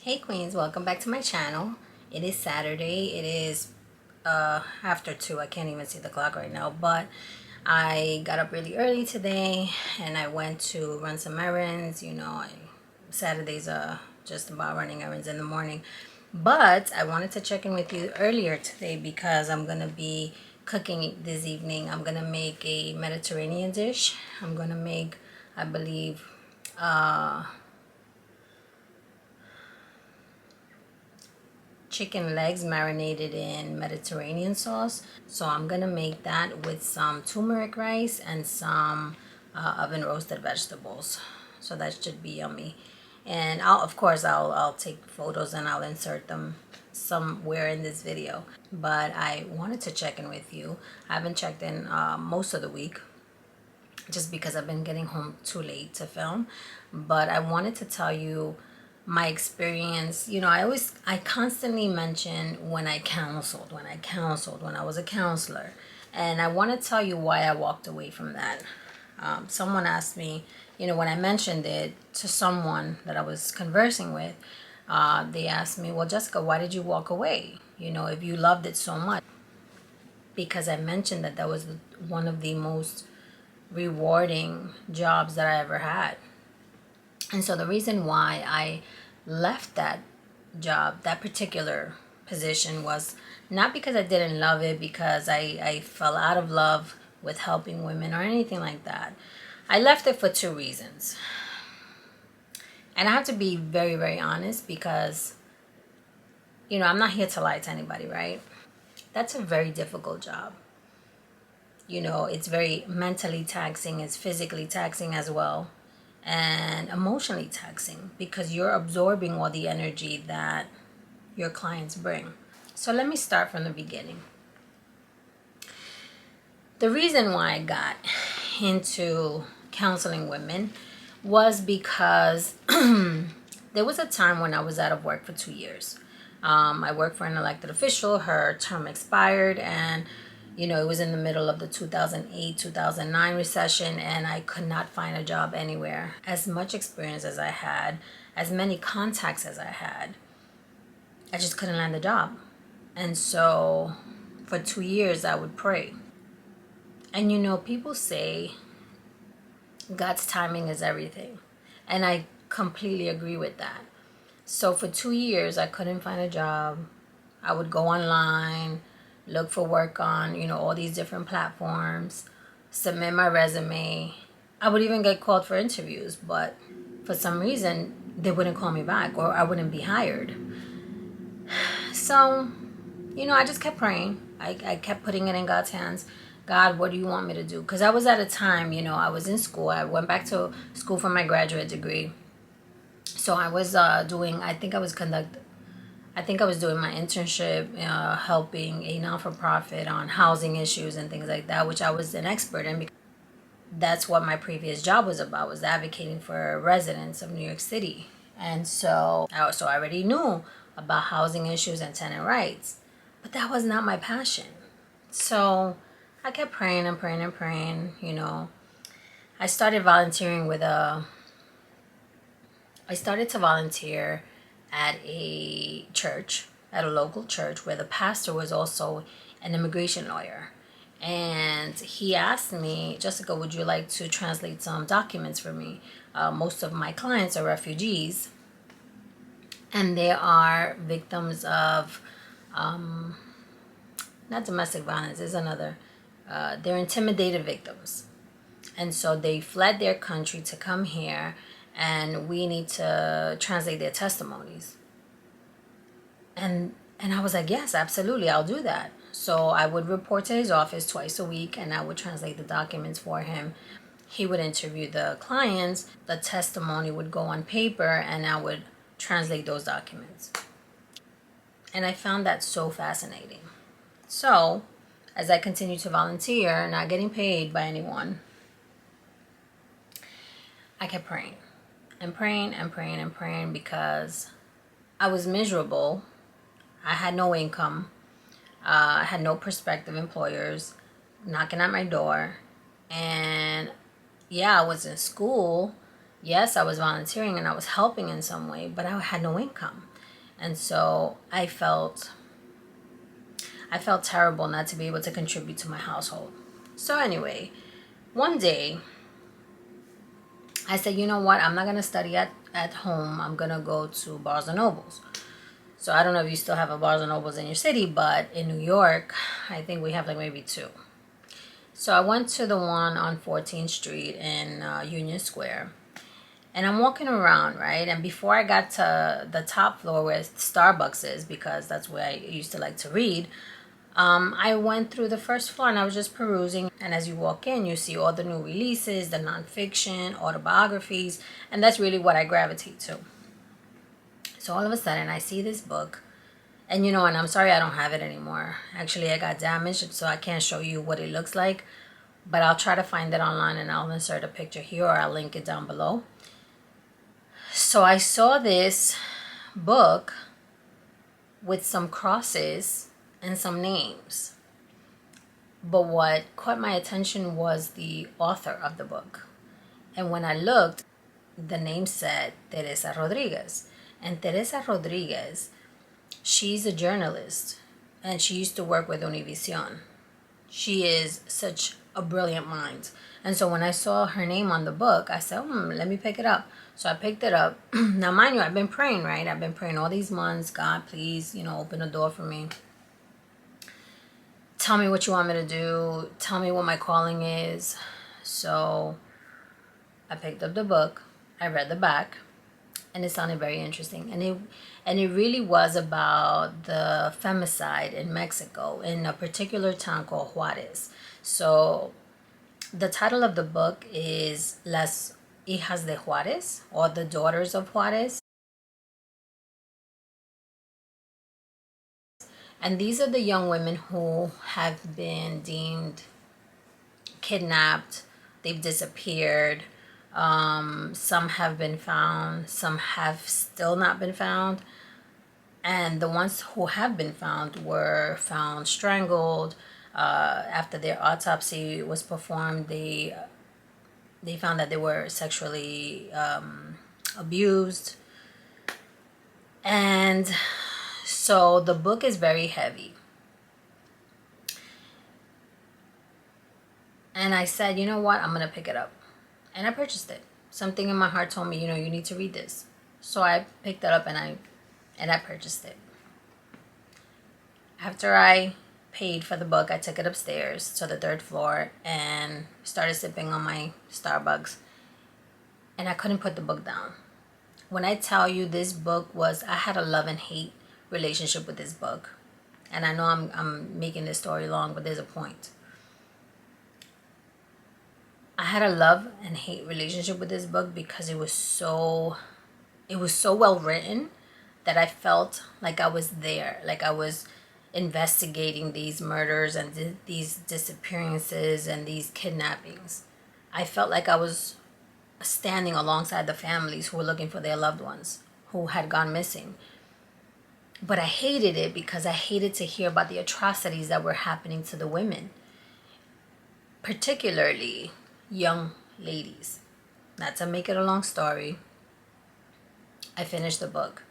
Hey Queens, welcome back to my channel. It is Saturday. It is after 2. I can't even see the clock right now, but I got up really early today and I went to run some errands. Saturdays are just about running errands in the morning. But I wanted to check in with you earlier today because I'm going to be cooking this evening. I'm going to make a Mediterranean dish. I'm going to make, I believe, chicken legs marinated in Mediterranean sauce. So I'm gonna make that with some turmeric rice and some oven roasted vegetables. So that should be yummy. And I'll take photos and I'll insert them somewhere in this video. But I wanted to check in with you. I haven't checked in most of the week just because I've been getting home too late to film. But I wanted to tell you my experience. I constantly mention when I when I was a counselor. And I want to tell you why I walked away from that. Someone asked me, when I mentioned it to someone that I was conversing with, they asked me, well, Jessica, why did you walk away? If you loved it so much. Because I mentioned that was one of the most rewarding jobs that I ever had. And so the reason why I left that job, that particular position, was not because I didn't love it, because I fell out of love with helping women or anything like that. I left it for two reasons. And I have to be very, very honest because, I'm not here to lie to anybody, right? That's a very difficult job. It's very mentally taxing, it's physically taxing as well, and emotionally taxing because you're absorbing all the energy that your clients bring. So let me start from the beginning. The reason why I got into counseling women was because there was a time when I was out of work for 2 years. I worked for an elected official. Her term expired, and it was in the middle of the 2008-2009 recession, and I could not find a job anywhere. As much experience as I had, as many contacts as I had, I just couldn't land a job. And so for 2 years, I would pray. And people say God's timing is everything. And I completely agree with that. So for 2 years, I couldn't find a job. I would go online, look for work on, all these different platforms, submit my resume. I would even get called for interviews, but for some reason, they wouldn't call me back or I wouldn't be hired. So, I just kept praying. I kept putting it in God's hands. God, what do you want me to do? Because I was at a time, I was in school. I went back to school for my graduate degree. So I was doing my internship, helping a non-for-profit on housing issues and things like that, which I was an expert in because that's what my previous job was about, was advocating for residents of New York City. And so I also already knew about housing issues and tenant rights, but that was not my passion. So I kept praying and praying and praying. I started volunteering I started to volunteer at a church, at a local church, where the pastor was also an immigration lawyer. And he asked me, Jessica, would you like to translate some documents for me? Most of my clients are refugees, and they are victims of, not domestic violence, is another. They're intimidated victims. And so they fled their country to come here, and we need to translate their testimonies. And I was like, yes, absolutely, I'll do that. So I would report to his office twice a week, and I would translate the documents for him. He would interview the clients, the testimony would go on paper, and I would translate those documents. And I found that so fascinating. So as I continued to volunteer, not getting paid by anyone, I kept praying and praying and praying and praying because I was miserable. I had no income. I had no prospective employers knocking at my door. And yeah, I was in school. Yes, I was volunteering and I was helping in some way, but I had no income. And so I felt terrible not to be able to contribute to my household. So anyway, one day I said, you know what, I'm not going to study at home. I'm going to go to Barnes and Nobles. So I don't know if you still have a Barnes and Nobles in your city, but in New York, I think we have like maybe two. So I went to the one on 14th Street in Union Square. And I'm walking around, right? And before I got to the top floor where Starbucks is, because that's where I used to like to read, I went through the first floor and I was just perusing. And as you walk in, you see all the new releases, the nonfiction, autobiographies, and that's really what I gravitate to. So all of a sudden, I see this book, and and I'm sorry I don't have it anymore. Actually, I got damaged, so I can't show you what it looks like, but I'll try to find it online and I'll insert a picture here or I'll link it down below. So I saw this book with some crosses and some names. But what caught my attention was the author of the book. And when I looked, the name said Teresa Rodriguez. And Teresa Rodriguez, she's a journalist and she used to work with Univision. She is such a brilliant mind. And so when I saw her name on the book, I said, let me pick it up. So I picked it up. Now, mind you, I've been praying, right? I've been praying all these months. God, please, open a door for me. Tell me what you want me to do. Tell me what my calling is. So I picked up the book. I read the back. And it sounded very interesting. And it really was about the femicide in Mexico, in a particular town called Juarez. So the title of the book is Las Hijas de Juarez, or The Daughters of Juarez. And these are the young women who have been deemed kidnapped, they've disappeared. Some have been found, some have still not been found. And the ones who have been found were found strangled. After their autopsy was performed, they found that they were sexually abused. And so the book is very heavy. And I said, you know what, I'm going to pick it up. And I purchased it. Something in my heart told me, you need to read this. So I picked it up and I purchased it. After I paid for the book, I took it upstairs to the 3rd floor and started sipping on my Starbucks. And I couldn't put the book down. When I tell you this book I had a love and hate relationship with this book. And I know I'm making this story long, but there's a point. I had a love and hate relationship with this book because it was so well written that I felt like I was there, like I was investigating these murders and these disappearances and these kidnappings. I felt like I was standing alongside the families who were looking for their loved ones who had gone missing. But I hated it because I hated to hear about the atrocities that were happening to the women, particularly young ladies. Not to make it a long story, I finished the book.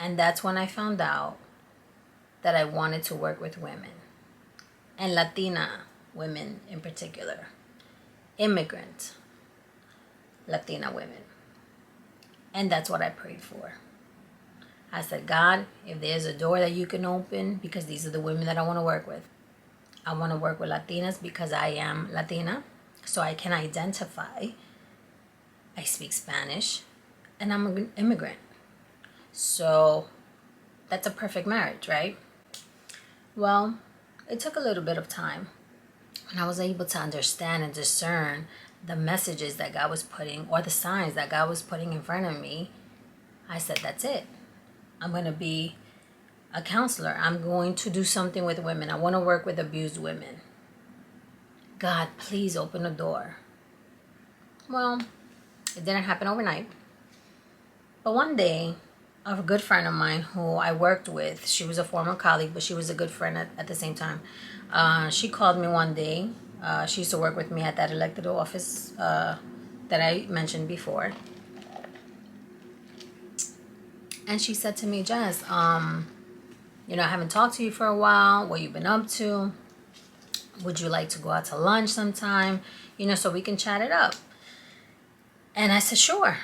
And that's when I found out that I wanted to work with women, and Latina women in particular, immigrant Latina women. And that's what I prayed for. I said, God, if there's a door that you can open, because these are the women that I want to work with. I want to work with Latinas because I am Latina, so I can identify. I speak Spanish, and I'm an immigrant. So that's a perfect marriage, right? Well, it took a little bit of time. And I was able to understand and discern the messages that God was putting, or the signs that God was putting in front of me. I said, that's it. I'm going to be a counselor. I'm going to do something with women. I want to work with abused women. God, please open a door. Well, it didn't happen overnight. But one day, a good friend of mine who I worked with, she was a former colleague, but she was a good friend at the same time. She called me one day. She used to work with me at that elected office that I mentioned before. And she said to me, Jess, I haven't talked to you for a while. What you been up to? Would you like to go out to lunch sometime? So we can chat it up. And I said, sure.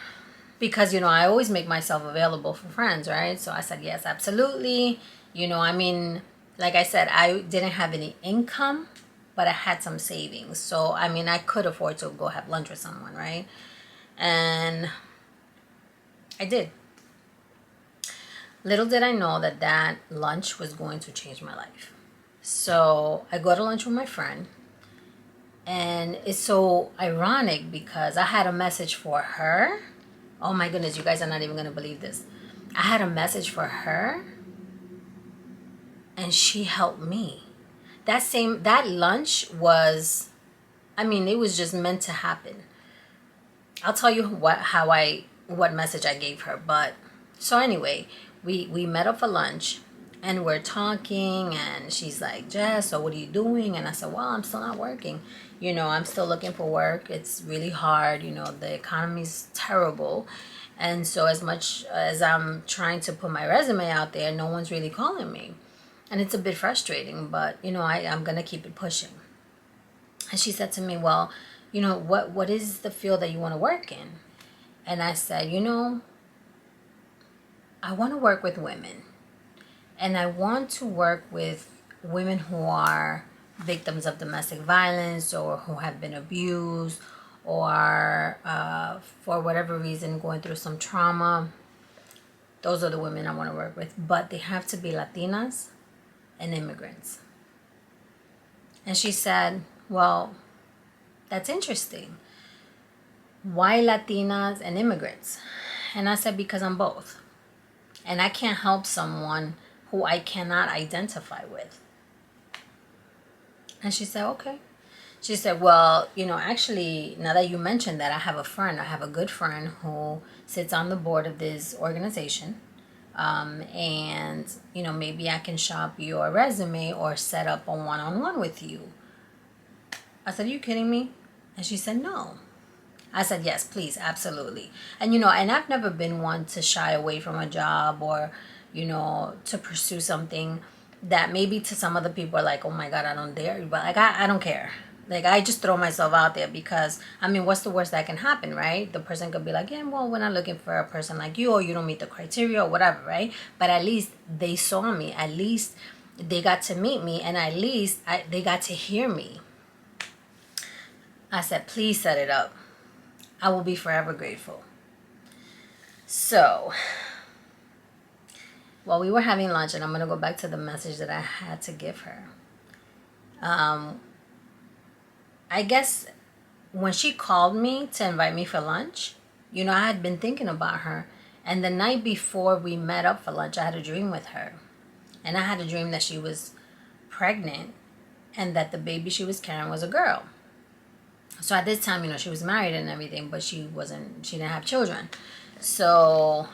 Because, I always make myself available for friends, right? So I said, yes, absolutely. Like I said, I didn't have any income, but I had some savings. So, I could afford to go have lunch with someone, right? And I did. Little did I know that lunch was going to change my life. So I go to lunch with my friend. And it's so ironic because I had a message for her. Oh my goodness, you guys are not even going to believe this. I had a message for her and she helped me. That lunch was, it was just meant to happen. I'll tell you what message I gave her. But so anyway, we met up for lunch and we're talking and she's like, Jess, so what are you doing? And I said, well, I'm still not working. I'm still looking for work. It's really hard. The economy's terrible. And so as much as I'm trying to put my resume out there, no one's really calling me. And it's a bit frustrating, but, I'm going to keep it pushing. And she said to me, well, what is the field that you want to work in? And I said, I want to work with women. And I want to work with women who are victims of domestic violence or who have been abused or for whatever reason going through some trauma. Those are the women I want to work with. But they have to be Latinas and immigrants. And she said, well, that's interesting. Why Latinas and immigrants? And I said, because I'm both. And I can't help someone who I cannot identify with. And she said, okay. She said, well, actually, now that you mentioned that, I have a good friend who sits on the board of this organization. And, maybe I can shop your resume or set up a one-on-one with you. I said, are you kidding me? And she said, no. I said, yes, please, absolutely. And, and I've never been one to shy away from a job or, to pursue something that maybe to some other people are like, oh my God, I don't dare you. But I don't care. I just throw myself out there because, what's the worst that can happen, right? The person could be like, yeah, well, we're not looking for a person like you or you don't meet the criteria or whatever, right? But at least they saw me. At least they got to meet me. And at least they got to hear me. I said, please set it up. I will be forever grateful. So, while we were having lunch, and I'm going to go back to the message that I had to give her. I guess when she called me to invite me for lunch, I had been thinking about her. And the night before we met up for lunch, I had a dream with her. And I had a dream that she was pregnant and that the baby she was carrying was a girl. So at this time, she was married and everything, but she didn't have children. So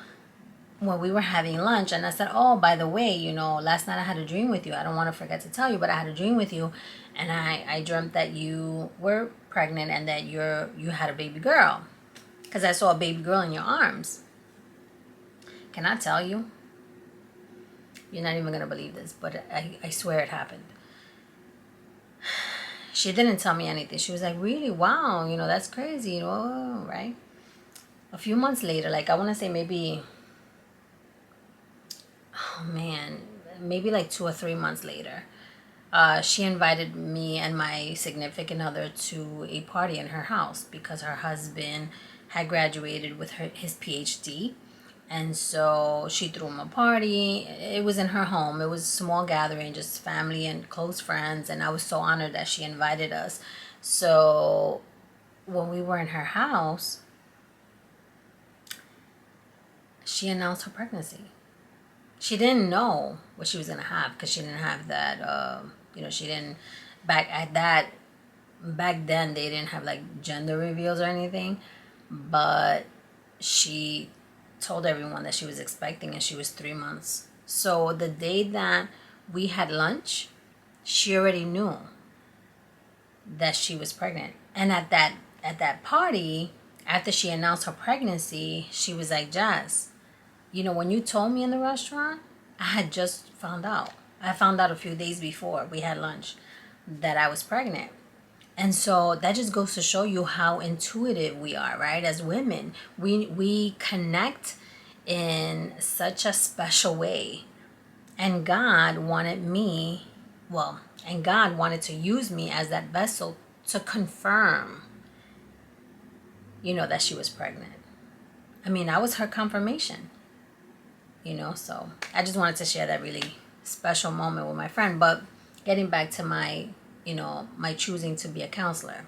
when we were having lunch and I said, oh, by the way, last night I had a dream with you. I don't want to forget to tell you, but I had a dream with you. And I dreamt that you were pregnant and that you had a baby girl. Because I saw a baby girl in your arms. Can I tell you? You're not even going to believe this, but I swear it happened. She didn't tell me anything. She was like, really? Wow, that's crazy, right? A few months later, I want to say maybe, maybe 2 or 3 months later, she invited me and my significant other to a party in her house because her husband had graduated with his PhD. And so she threw him a party. It was in her home. It was a small gathering, just family and close friends. And I was so honored that she invited us. So when we were in her house, she announced her pregnancy. She didn't know what she was going to have because she didn't have that, she didn't, back then they didn't have gender reveals or anything. But she told everyone that she was expecting and she was 3 months. So the day that we had lunch, she already knew that she was pregnant. And at that party, after she announced her pregnancy, she was like, Jess, You know, when you told me in the restaurant, I had just found out. I found out a few days before we had lunch that I was pregnant. And so that just goes to show you how intuitive we are, right? As women, we connect in such a special way. And God wanted me, well, and God wanted to use me as that vessel to confirm, you know, that she was pregnant. I mean, that was her confirmation, you know. So I just wanted to share that really special moment with my friend. But getting back to my, you know, my choosing to be a counselor.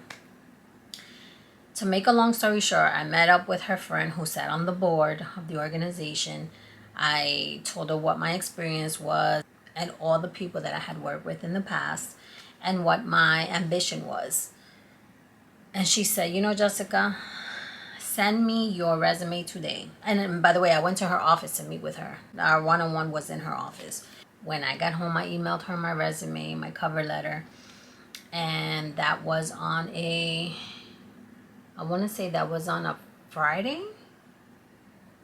To make a long story short, I met up with her friend who sat on the board of the organization. I told her what my experience was and all the people that I had worked with in the past and what my ambition was. And she said, you know, Jessica, send me your resume today. And by the way, I went to her office to meet with her. Our one-on-one was in her office. When I got home, I emailed her my resume, my cover letter. And that was on I want to say that was on a Friday.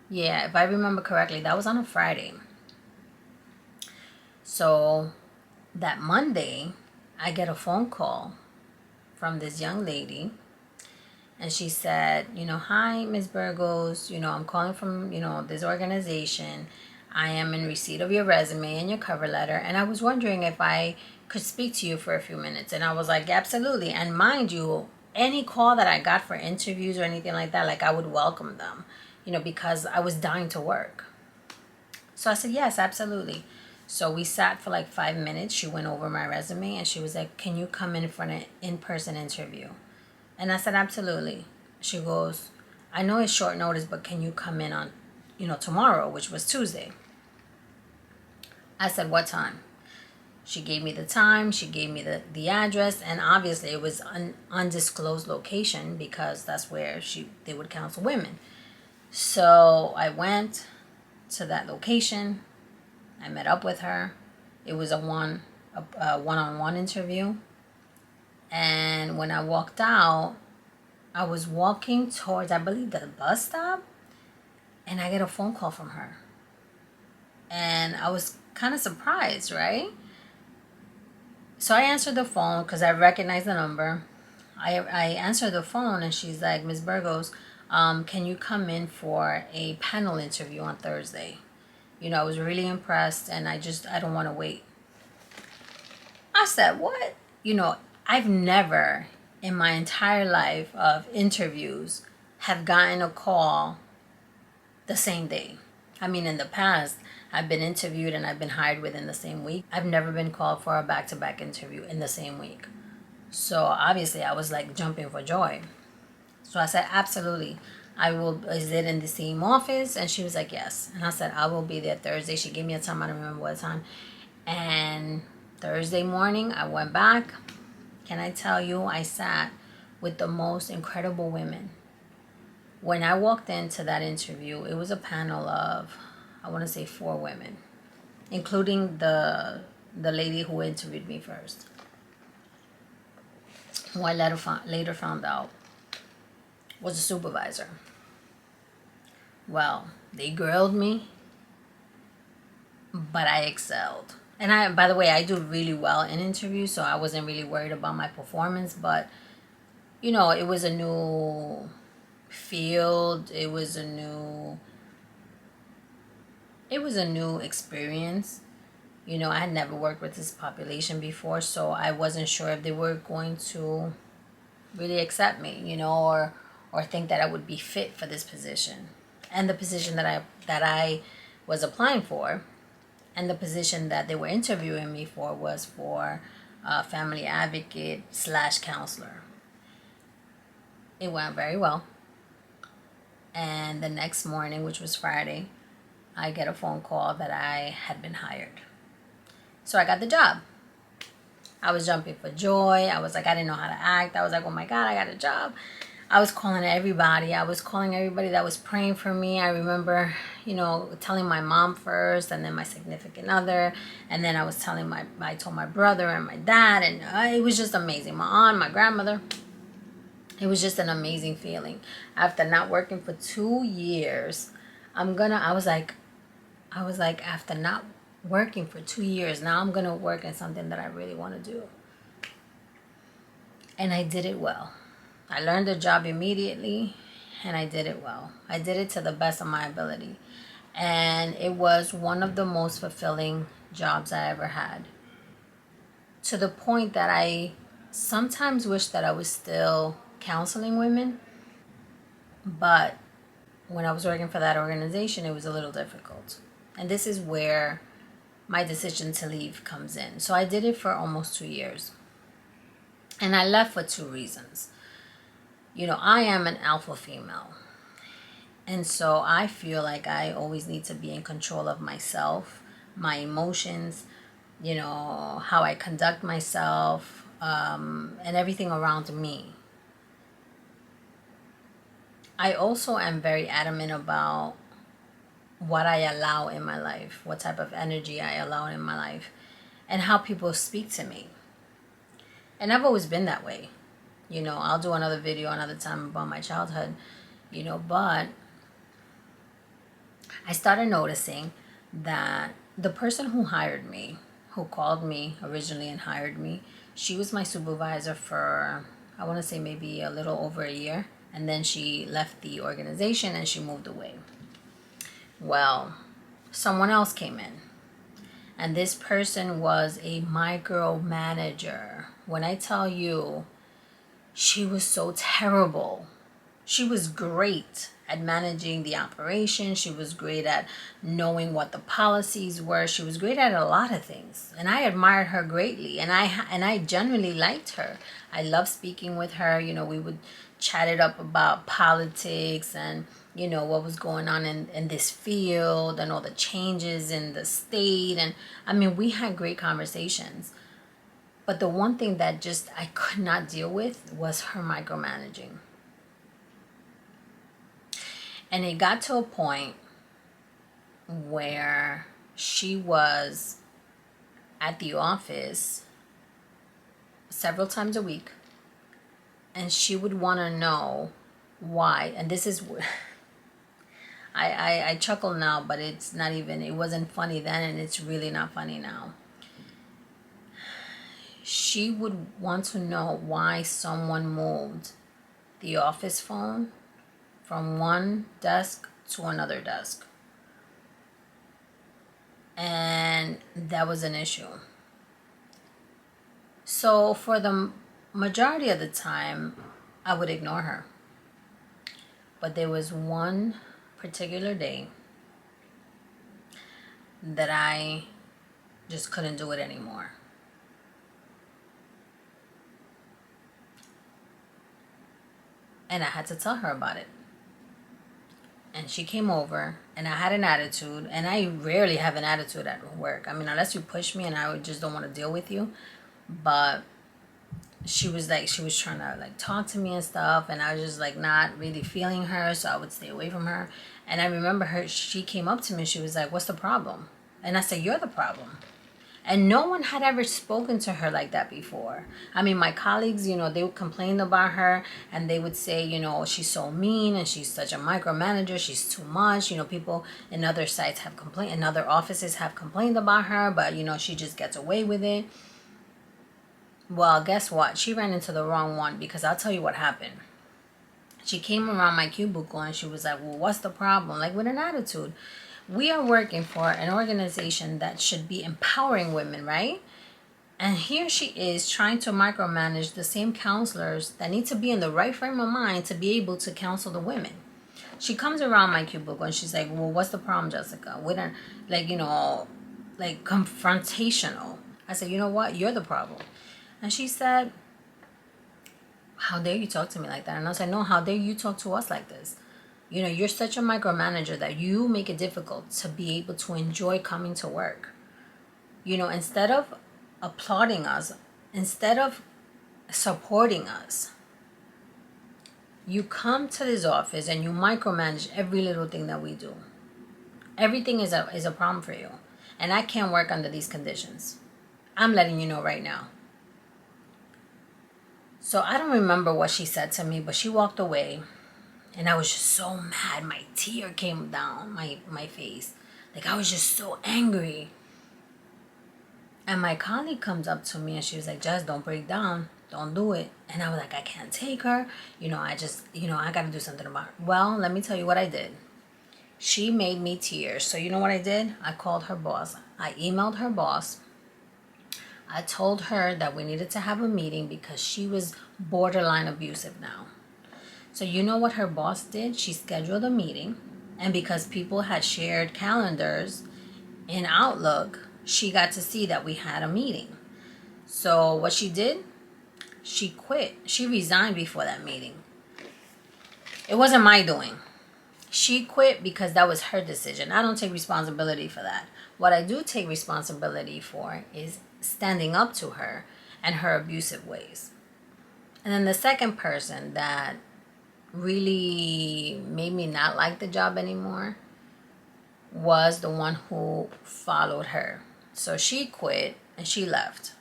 Yeah, if I remember correctly, that was on a Friday. So that Monday, I get a phone call from this young lady. And she said, you know, hi, Ms. Burgos, you know, I'm calling from, you know, this organization. I am in receipt of your resume and your cover letter. And I was wondering if I could speak to you for a few minutes. And I was like, absolutely. And mind you, any call that I got for interviews or anything like that, like I would welcome them, you know, because I was dying to work. So I said, yes, absolutely. So we sat for like 5 minutes. She went over my resume and she was like, can you come in for an in-person interview? And I said, absolutely. She goes, I know it's short notice, but can you come in on, you know, tomorrow, which was Tuesday? I said, what time? She gave me the time. She gave me the address. And obviously it was an undisclosed location because that's where they would counsel women. So I went to that location. I met up with her. It was a one-on-one interview. And when I walked out, I was walking towards, I believe, the bus stop. And I get a phone call from her. And I was kind of surprised, right? So I answered the phone because I recognized the number. I answered the phone and she's like, Ms. Burgos, can you come in for a panel interview on Thursday? You know, I was really impressed and I don't want to wait. I said, what? You know, I've never in my entire life of interviews have gotten a call the same day. I mean, in the past, I've been interviewed and I've been hired within the same week. I've never been called for a back-to-back interview in the same week. So obviously I was like jumping for joy. So I said, absolutely. Is it in the same office? And she was like, yes. And I said, I will be there Thursday. She gave me a time, I don't remember what time. And Thursday morning, I went back. Can I tell you, I sat with the most incredible women. When I walked into that interview, it was a panel of, I want to say 4 women, including the lady who interviewed me first, who I later found out was a supervisor. Well, they grilled me, but I excelled. And by the way, I do really well in interviews, so I wasn't really worried about my performance. But, you know, it was a new field. It was a new experience. You know, I had never worked with this population before, so I wasn't sure if they were going to really accept me, you know, or think that I would be fit for this position. And the position that I was applying for, and the position that they were interviewing me for was for family advocate / counselor. It went very well. And the next morning, which was Friday, I get a phone call that I had been hired. So I got the job. I was jumping for joy. I was like, I didn't know how to act. I was like, oh my God, I got a job. I was calling everybody. I was calling everybody that was praying for me. I remember, you know, telling my mom first and then my significant other. And then I told my brother and my dad. And it was just amazing. My aunt, my grandmother. It was just an amazing feeling. After not working for 2 years, I was like, I was like, after not working for 2 years, now I'm going to work in something that I really want to do. And I did it well. I learned the job immediately, and I did it well. I did it to the best of my ability. And it was one of the most fulfilling jobs I ever had. To the point that I sometimes wish that I was still counseling women. But when I was working for that organization, it was a little difficult. And this is where my decision to leave comes in. So I did it for almost 2 years. And I left for two reasons. I am an alpha female. And so I feel like I always need to be in control of myself, my emotions, how I conduct myself, and everything around me. I also am very adamant about what I allow in my life, what type of energy I allow in my life, and how people speak to me. And I've always been that way. I'll do another video another time about my childhood, but I started noticing that the person who hired me, who called me originally and hired me, she was my supervisor for, I want to say maybe a little over a year. And then she left the organization and she moved away. Well, someone else came in. And this person was a micromanager. When I tell you, she was so terrible. She was great at managing the operation. She was great at knowing what the policies were. She was great at a lot of things. And I admired her greatly. And I genuinely liked her. I loved speaking with her. We would chat it up about politics and, what was going on in this field and all the changes in the state. And we had great conversations. But the one thing that just I could not deal with was her micromanaging. And it got to a point where she was at the office several times a week. And she would want to know why. And this is... I chuckle now, but it wasn't funny then, and it's really not funny now. She would want to know why someone moved the office phone from one desk to another desk. And that was an issue. So for the majority of the time, I would ignore her. But there was one particular day that I just couldn't do it anymore. And I had to tell her about it. And she came over, and I had an attitude, and I rarely have an attitude at work. Unless you push me and I just don't want to deal with you. But she was trying to talk to me and stuff, and I was just not really feeling her, so I would stay away from her. And I remember she came up to me and she was like, "What's the problem?" And I said, "You're the problem." And no one had ever spoken to her like that before. My colleagues, they would complain about her, and they would say, she's so mean and she's such a micromanager. She's too much. People in other sites have complained, in other offices have complained about her, but, she just gets away with it. Well, guess what? She ran into the wrong one, because I'll tell you what happened. She came around my cubicle and she was like, "Well, what's the problem?" With an attitude. We are working for an organization that should be empowering women, right? And here she is trying to micromanage the same counselors that need to be in the right frame of mind to be able to counsel the women. She comes around my cubicle and she's like, "Well, what's the problem, Jessica?" With her, confrontational. I said, "You know what? You're the problem." And she said, "How dare you talk to me like that?" And I said, "No, how dare you talk to us like this? You're such a micromanager that you make it difficult to be able to enjoy coming to work. Instead of applauding us, instead of supporting us, you come to this office and you micromanage every little thing that we do. Everything is a problem for you. And I can't work under these conditions. I'm letting you know right now." So I don't remember what she said to me, but she walked away. And I was just so mad. My tear came down my face. Like, I was just so angry. And my colleague comes up to me and she was like, Jess, don't break down. Don't do it. And I was like, I can't take her. I got to do something about her. Well, let me tell you what I did. She made me tears. So you know what I did? I called her boss. I emailed her boss. I told her that we needed to have a meeting because she was borderline abusive now. So you know what her boss did? She scheduled a meeting. And because people had shared calendars in Outlook, she got to see that we had a meeting. So what she did, she quit. She resigned before that meeting. It wasn't my doing. She quit because that was her decision. I don't take responsibility for that. What I do take responsibility for is standing up to her and her abusive ways. And then the second person that really made me not like the job anymore was the one who followed her. So she quit and she left.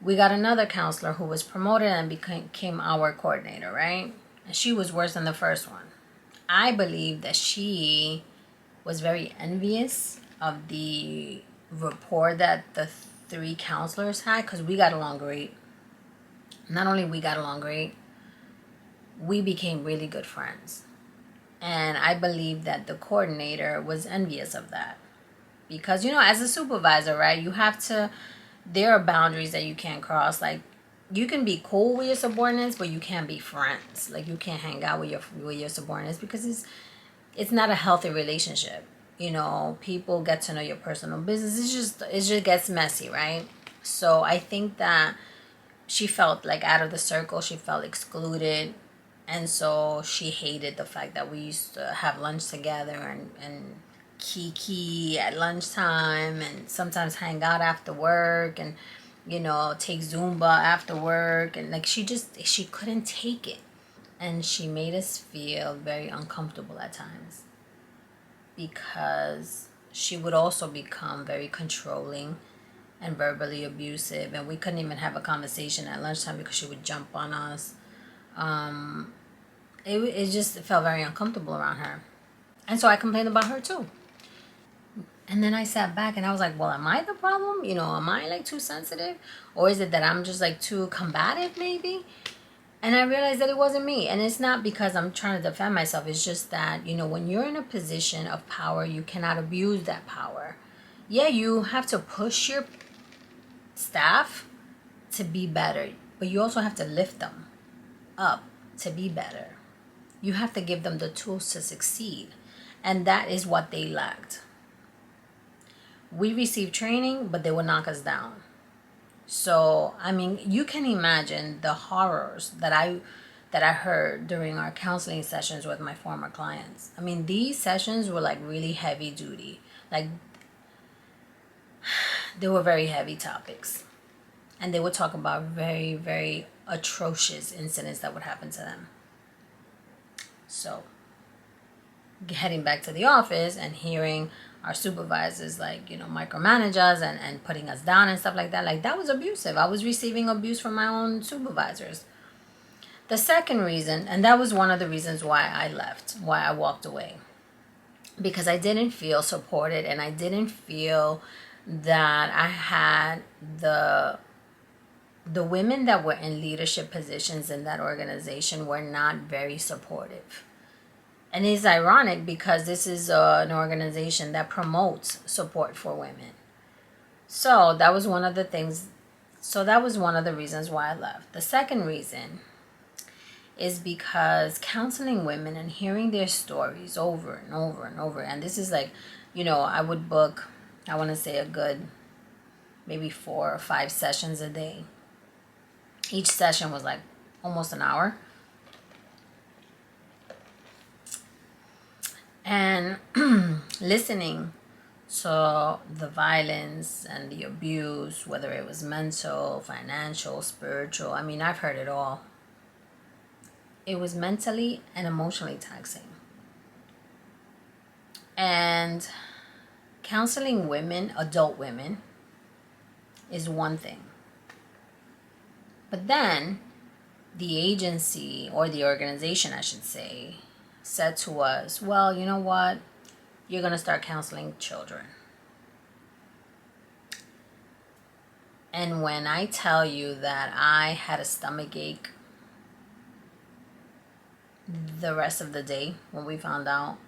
We got another counselor who was promoted and became our coordinator, right? And she was worse than the first one. I believe that she was very envious of the rapport that the three counselors had, because we got along great. Not only we got along great, we became really good friends. And I believe that the coordinator was envious of that. Because, as a supervisor, right, there are boundaries that you can't cross. Like, you can be cool with your subordinates, but you can't be friends. Like, you can't hang out with your subordinates because it's not a healthy relationship. People get to know your personal business. It just gets messy, right? So I think that she felt like out of the circle. She felt excluded. And so she hated the fact that we used to have lunch together and kiki at lunchtime and sometimes hang out after work and, take Zumba after work. And like, she couldn't take it. And she made us feel very uncomfortable at times because she would also become very controlling and verbally abusive. And we couldn't even have a conversation at lunchtime because she would jump on us. It just felt very uncomfortable around her. And so I complained about her too. And then I sat back and I was like, well, am I the problem? Am I like too sensitive? Or is it that I'm just like too combative maybe? And I realized that it wasn't me. And it's not because I'm trying to defend myself. It's just that, when you're in a position of power, you cannot abuse that power. Yeah, you have to push your staff to be better. But you also have to lift them up to be better. You have to give them the tools to succeed. And that is what they lacked. We received training, but they would knock us down. So, you can imagine the horrors that I heard during our counseling sessions with my former clients. These sessions were like really heavy duty. Like, they were very heavy topics. And they would talk about very, very atrocious incidents that would happen to them. So, heading back to the office and hearing our supervisors micromanage us and putting us down and stuff like that was abusive. I was receiving abuse from my own supervisors. The second reason, and that was one of the reasons why I left, why I walked away, because I didn't feel supported and I didn't feel that I had the women that were in leadership positions in that organization were not very supportive. And it's ironic because this is an organization that promotes support for women. So that was one of the things. So that was one of the reasons why I left. The second reason is because counseling women and hearing their stories over and over and over. And this is like, I would book, I want to say a good maybe 4 or 5 sessions a day. Each session was like almost an hour. And listening to the violence and the abuse, whether it was mental, financial, spiritual, I've heard it all. It was mentally and emotionally taxing. And counseling women, adult women, is one thing. But then the agency, or the organization I should say, said to us, well, you know what? you're going to start counseling children. And when I tell you that I had a stomach ache the rest of the day when we found out,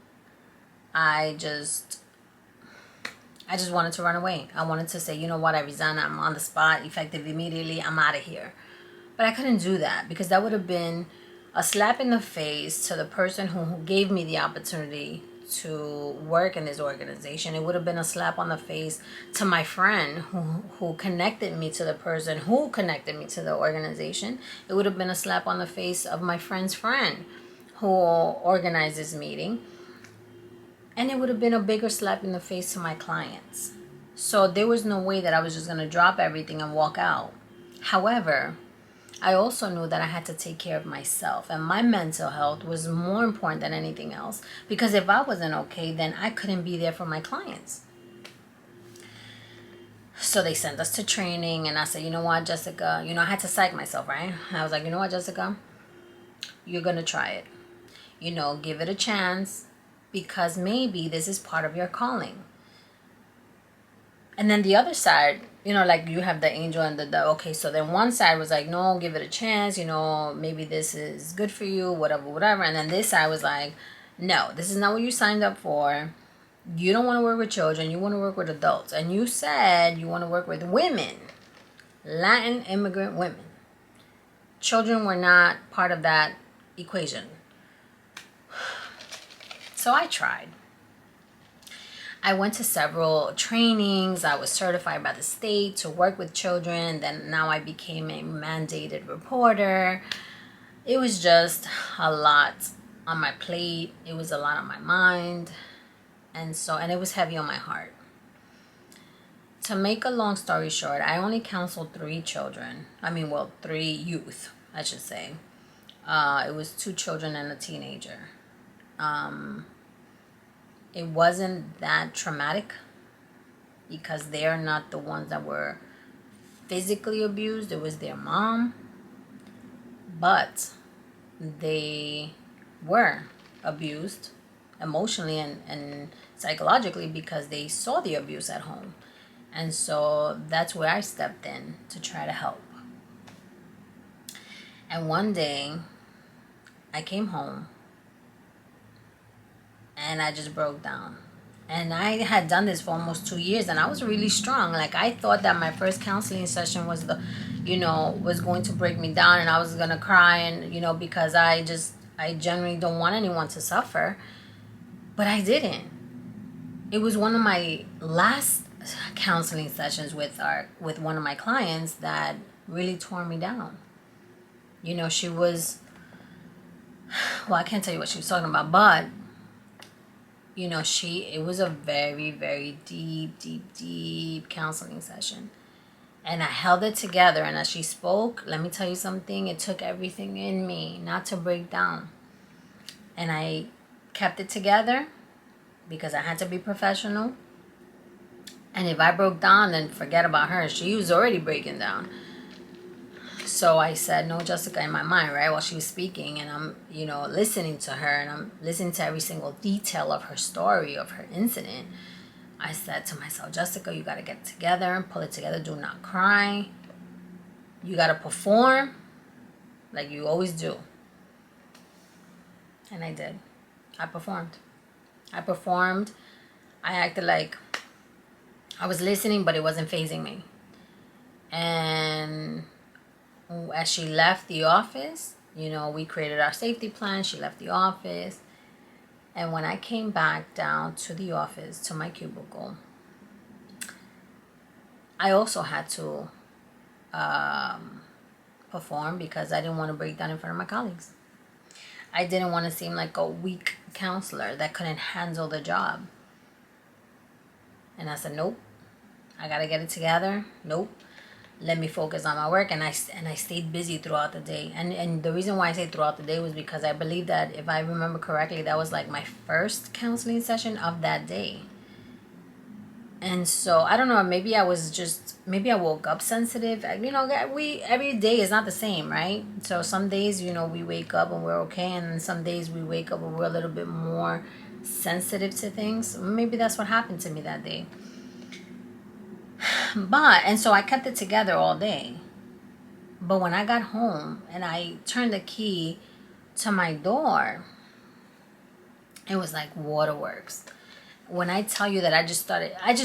I just wanted to run away. I wanted to say, you know what, I resign, I'm on the spot, effective immediately, I'm out of here. But I couldn't do that because that would have been a slap in the face to the person who gave me the opportunity to work in this organization. It would have been a slap on the face to my friend who connected me to the person who connected me to the organization. It would have been a slap on the face of my friend's friend who organized this meeting. And it would have been a bigger slap in the face to my clients. So there was no way that I was just going to drop everything and walk out. However, I also knew that I had to take care of myself, and my mental health was more important than anything else, because if I wasn't okay, then I couldn't be there for my clients. So they sent us to training, and I said, you know what, Jessica, I had to psych myself, right? I was like, you know what, Jessica, you're going to try it. Give it a chance, because maybe this is part of your calling. And then the other side, like you have the angel and the okay, so then one side was like, no, give it a chance, maybe this is good for you, whatever. And then this side was like, no, this is not what you signed up for. You don't want to work with children, you want to work with adults. And you said you want to work with women, Latin immigrant women. Children were not part of that equation. So I tried. I went to several trainings. I was certified by the state to work with children. Then now I became a mandated reporter. It was just a lot on my plate. It was a lot on my mind. And it was heavy on my heart. To make a long story short, I only counseled 3 children. 3 youth, I should say. It was 2 children and a teenager. It wasn't that traumatic because they're not the ones that were physically abused. It was their mom. But they were abused emotionally and psychologically because they saw the abuse at home. And so that's where I stepped in to try to help. And one day I came home and I just broke down. And I had done this for almost 2 years, and I was really strong. Like, I thought that my first counseling session was was going to break me down, and I was going to cry, and, because I generally don't want anyone to suffer. But I didn't. It was one of my last counseling sessions with one of my clients that really tore me down. She was, I can't tell you what she was talking about, but it was a very, very deep counseling session. And I held it together. And as she spoke, let me tell you something, it took everything in me not to break down. And I kept it together because I had to be professional. And if I broke down, then forget about her. She was already breaking down. So I said, no, Jessica, in my mind, right, while she was speaking, and I'm, listening to her, and I'm listening to every single detail of her story, of her incident. I said to myself, Jessica, you got to get it together and pull it together. Do not cry. You got to perform like you always do. And I did. I performed. I acted like I was listening, but it wasn't fazing me. And as she left the office, we created our safety plan. She left the office. And when I came back down to the office, to my cubicle, I also had to perform because I didn't want to break down in front of my colleagues. I didn't want to seem like a weak counselor that couldn't handle the job. And I said, nope, I got to get it together. Nope. Let me focus on my work, and I stayed busy throughout the day. And the reason why I say throughout the day was because I believe that, if I remember correctly, that was like my first counseling session of that day. And so I don't know, maybe I woke up sensitive. Every day is not the same, right? So some days, we wake up and we're okay, and then some days we wake up and we're a little bit more sensitive to things. Maybe that's what happened to me that day. And so I kept it together all day. But when I got home and I turned the key to my door, it was like waterworks. When I tell you that I just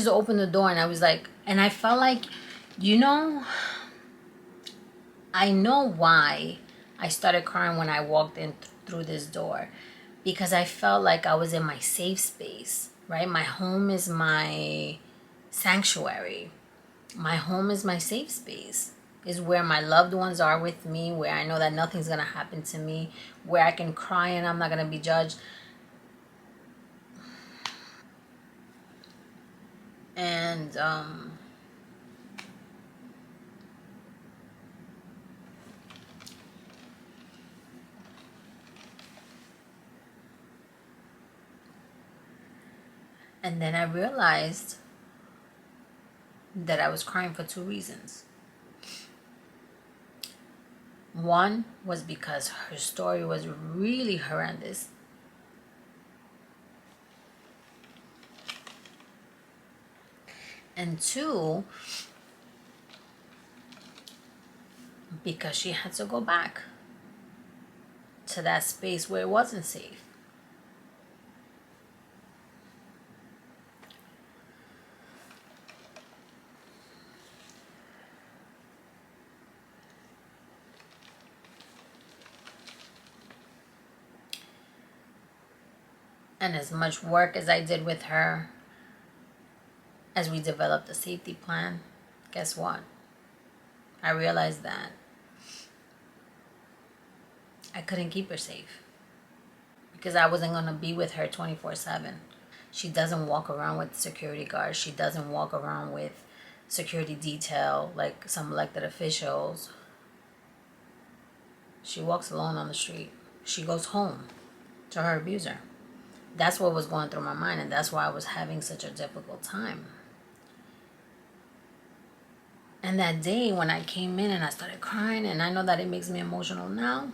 opened the door and I was like, and I felt like, you know, I know why I started crying when I walked in through this door, because I felt like I was in my safe space, right? My home is my sanctuary. My home is my safe space. Is where my loved ones are with me, where I know that nothing's gonna happen to me, where I can cry and I'm not gonna be judged. And and then I realized that I was crying for two reasons. One was because her story was really horrendous. And two, because she had to go back to that space where it wasn't safe. And as much work as I did with her, as we developed a safety plan, guess what? I realized that I couldn't keep her safe because I wasn't going to be with her 24/7. She doesn't walk around with security guards. She doesn't walk around with security detail like some elected officials. She walks alone on the street. She goes home to her abuser. That's what was going through my mind, and that's why I was having such a difficult time. And that day when I came in and I started crying, and I know that it makes me emotional now,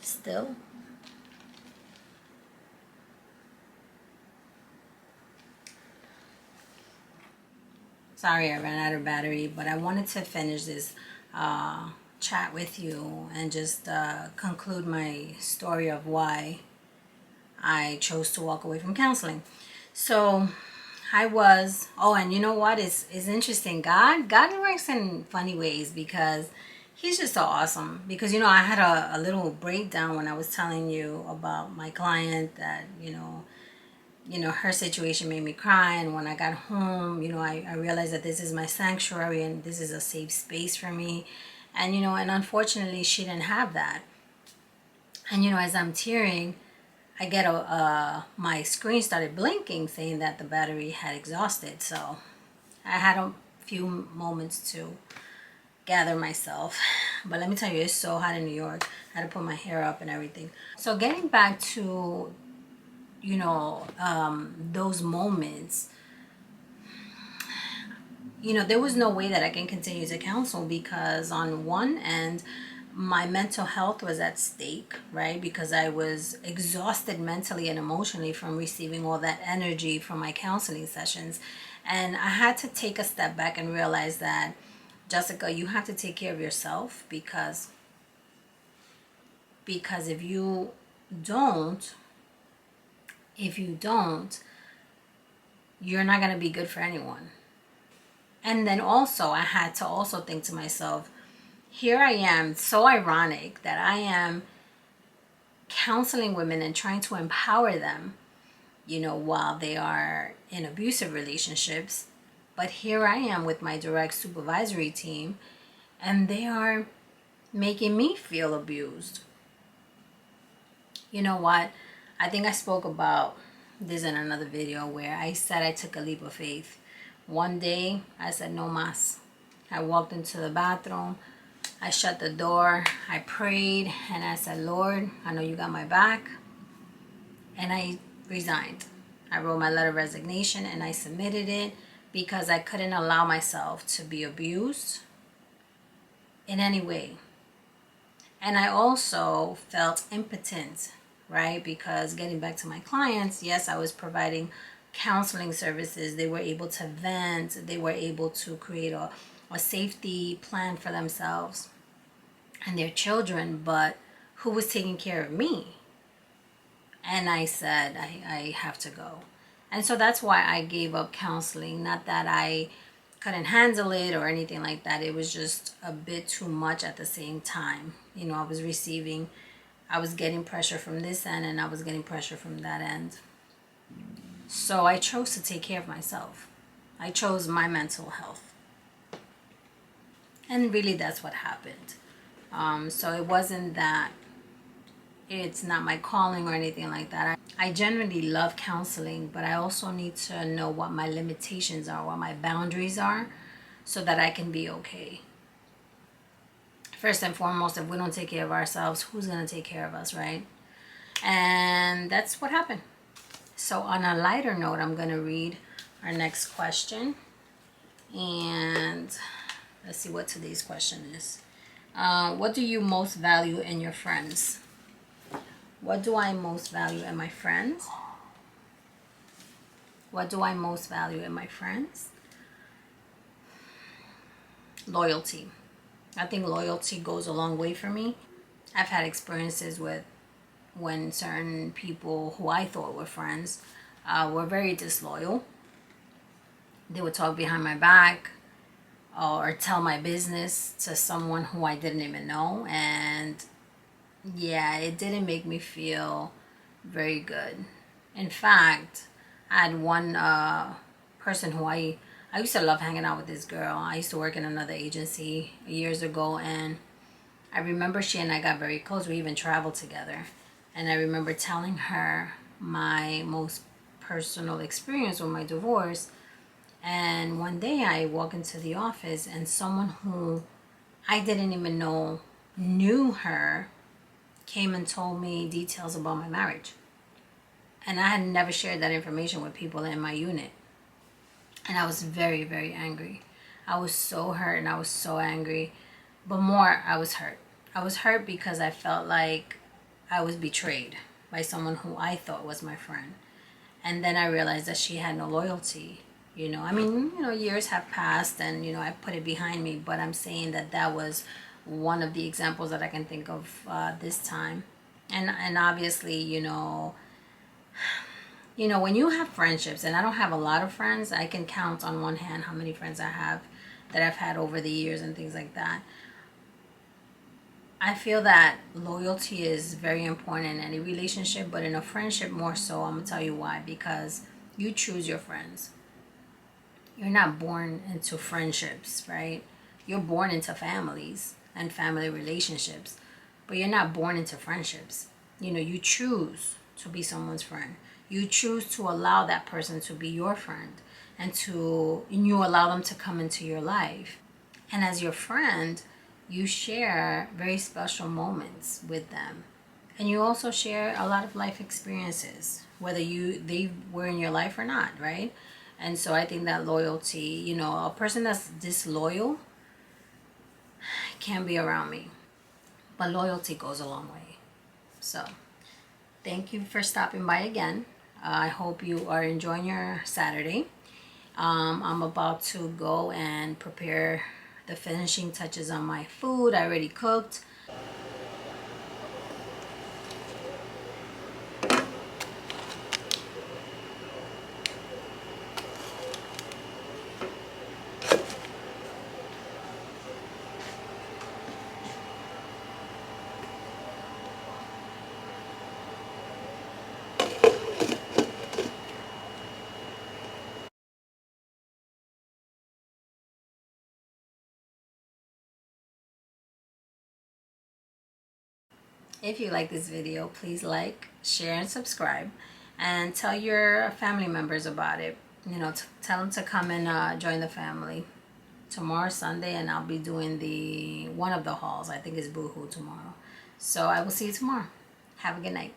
still. Sorry, I ran out of battery, but I wanted to finish this chat with you and just conclude my story of why I chose to walk away from counseling. So and you know what is interesting? God works in funny ways, because he's just so awesome. Because, I had a little breakdown when I was telling you about my client that, her situation made me cry. And when I got home, I realized that this is my sanctuary and this is a safe space for me. And, and unfortunately she didn't have that. And, as I'm tearing, I get my screen started blinking saying that the battery had exhausted. So I had a few moments to gather myself. But let me tell you, it's so hot in New York. I had to put my hair up and everything. So getting back to, those moments, there was no way that I can continue to counsel, because on one end, my mental health was at stake, right? Because I was exhausted mentally and emotionally from receiving all that energy from my counseling sessions. And I had to take a step back and realize that, Jessica, you have to take care of yourself, because if you don't, you're not going to be good for anyone. And then also I had to also think to myself, here I am, so ironic that I am counseling women and trying to empower them, while they are in abusive relationships. But here I am with my direct supervisory team, and they are making me feel abused. You know what? I think I spoke about this in another video where I said I took a leap of faith. One day I said, no mas. I walked into the bathroom. I shut the door. I prayed and I said, Lord, I know you got my back. And I resigned. I wrote my letter of resignation and I submitted it, because I couldn't allow myself to be abused in any way. And I also felt impotent right? Because getting back to my clients, yes, I was providing counseling services. They were able to vent, they were able to create a safety plan for themselves and their children, but who was taking care of me? And I said, I have to go. And so that's why I gave up counseling. Not that I couldn't handle it or anything like that. It was just a bit too much at the same time. You know, I was getting pressure from this end and I was getting pressure from that end. So I chose to take care of myself. I chose my mental health. And really that's what happened. So it wasn't that it's not my calling or anything like that. I generally love counseling, but I also need to know what my limitations are, what my boundaries are, so that I can be okay. First and foremost, if we don't take care of ourselves, who's going to take care of us, right? And that's what happened. So on a lighter note, I'm going to read our next question. And let's see what today's question is. What do you most value in your friends? What do I most value in my friends? What do I most value in my friends? Loyalty. I think loyalty goes a long way for me. I've had experiences with when certain people who I thought were friends were very disloyal. They would talk behind my back or tell my business to someone who I didn't even know. And yeah, it didn't make me feel very good. In fact, I had one person who I used to love hanging out with this girl. I used to work in another agency years ago, and I remember she and I got very close. We even traveled together. And I remember telling her my most personal experience with my divorce. And one day I walk into the office and someone who I didn't even know knew her came and told me details about my marriage. And I had never shared that information with people in my unit. And I was very, very angry. I was so hurt and I was so angry. But more, I was hurt. I was hurt because I felt like I was betrayed by someone who I thought was my friend. And then I realized that she had no loyalty. You know, I mean, you know, years have passed and, you know, I put it behind me. But I'm saying that that was one of the examples that I can think of this time. And obviously, you know, when you have friendships, and I don't have a lot of friends, I can count on one hand how many friends I have that I've had over the years and things like that. I feel that loyalty is very important in any relationship, but in a friendship more so. I'm going to tell you why. Because you choose your friends. You're not born into friendships, right? You're born into families and family relationships, but you're not born into friendships. You know, you choose to be someone's friend. You choose to allow that person to be your friend, and you allow them to come into your life. And as your friend, you share very special moments with them. And you also share a lot of life experiences, whether they were in your life or not, right? And so I think that loyalty, you know, a person that's disloyal can't be around me. But loyalty goes a long way. So thank you for stopping by again. I hope you are enjoying your Saturday. I'm about to go and prepare the finishing touches on my food. I already cooked. If you like this video, please like, share, and subscribe. And tell your family members about it. You know, tell them to come and join the family. Tomorrow Sunday, and I'll be doing one of the hauls. I think it's Boohoo tomorrow. So I will see you tomorrow. Have a good night.